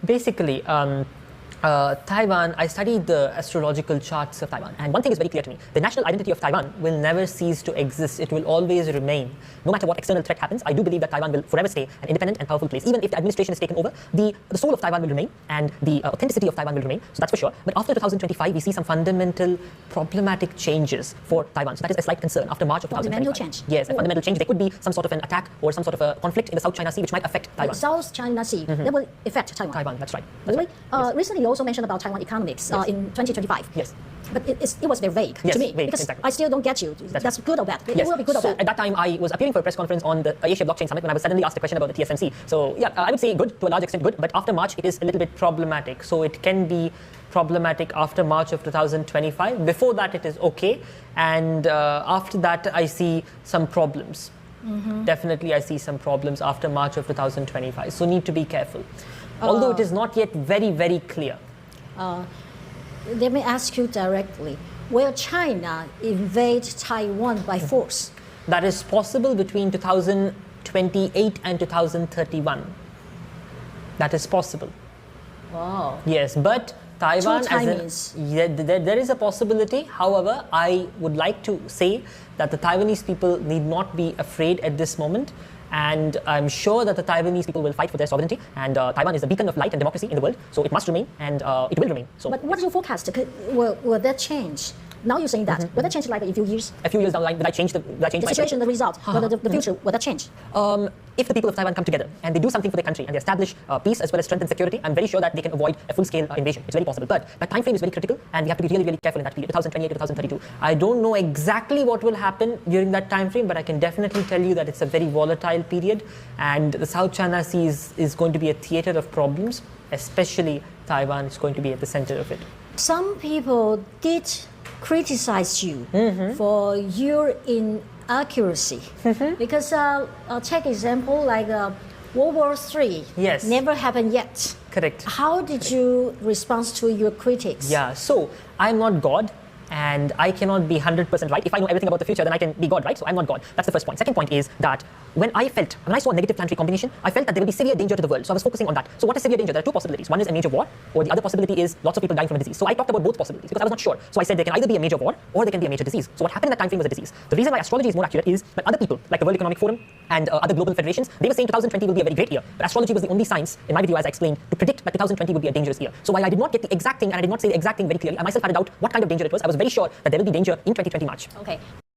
Basically, Taiwan, I studied the astrological charts of Taiwan, and one thing is very clear to me. The national identity of Taiwan will never cease to exist. It will always remain. No matter what external threat happens, I do believe that Taiwan will forever stay an independent and powerful place. Even if the administration is taken over, the soul of Taiwan will remain, and the authenticity of Taiwan will remain. So that's for sure. But after 2025, we see some fundamental problematic changes for Taiwan. So that is a slight concern after March of 2025. Fundamental change? Yes, a fundamental change. There could be some sort of an attack or some sort of a conflict in the South China Sea which might affect Taiwan. South China Sea, that will affect Taiwan. Taiwan, that's right. That's Really? right. Yes. Recently, you also mentioned about Taiwan economics in 2025. Yes. But it was very vague Yes, to me vague, because exactly. I still don't get you. That's good or bad? It will be good or So bad? at that time, I was appearing for a press conference on the Asia Blockchain Summit when I was suddenly asked a question about the TSMC. So yeah, I would say good, to a large extent good, but after March, it is a little bit problematic. So it can be problematic after March of 2025. Before that, it is okay. And after that, I see some problems. Definitely, I see some problems after March of 2025. So need to be careful. Although it is not yet very, very clear. Let me ask you directly. Will China invade Taiwan by force? That is possible between 2028 and 2031. That is possible. Wow. Yes, but Taiwan, there is a possibility. However, I would like to say that the Taiwanese people need not be afraid at this moment. And I'm sure that the Taiwanese people will fight for their sovereignty. And Taiwan is a beacon of light and democracy in the world. So it must remain, and it will remain. So, but what is your forecast? Will that change? Now you're saying that. Will that change like in a few years? A few years down the line, will I change the situation, the result, whether the future, will that change? If the people of Taiwan come together and they do something for their country and they establish peace as well as strength and security, I'm very sure that they can avoid a full-scale invasion. It's very possible. But that time frame is very critical, and we have to be really, really careful in that period, 2028 to 2032. I don't know exactly what will happen during that time frame, but I can definitely tell you that it's a very volatile period, and the South China Sea is going to be a theater of problems, especially Taiwan is going to be at the center of it. Some people did criticize you for your inaccuracy because take example like World War III never happened yet. Correct. How did you respond to your critics? Yeah, so I'm not God, and I cannot be 100% right. If I know everything about the future, then I can be God, right? So I'm not God. That's the first point. Second point is that when I saw a negative planetary combination, I felt that there will be severe danger to the world. So I was focusing on that. So what is severe danger? There are two possibilities. One is a major war, or the other possibility is lots of people dying from a disease. So I talked about both possibilities because I was not sure. So I said there can either be a major war or there can be a major disease. So what happened in that time frame was a disease. The reason why astrology is more accurate is that other people, like the World Economic Forum and other global federations, they were saying 2020 will be a very great year. But astrology was the only science, in my video, as I explained, to predict that 2020 would be a dangerous year. So while I did not get the exact thing and I did not say the exact thing very clearly, I myself had a doubt what kind of danger it was. I was very sure that there will be danger in 2020 March. Okay.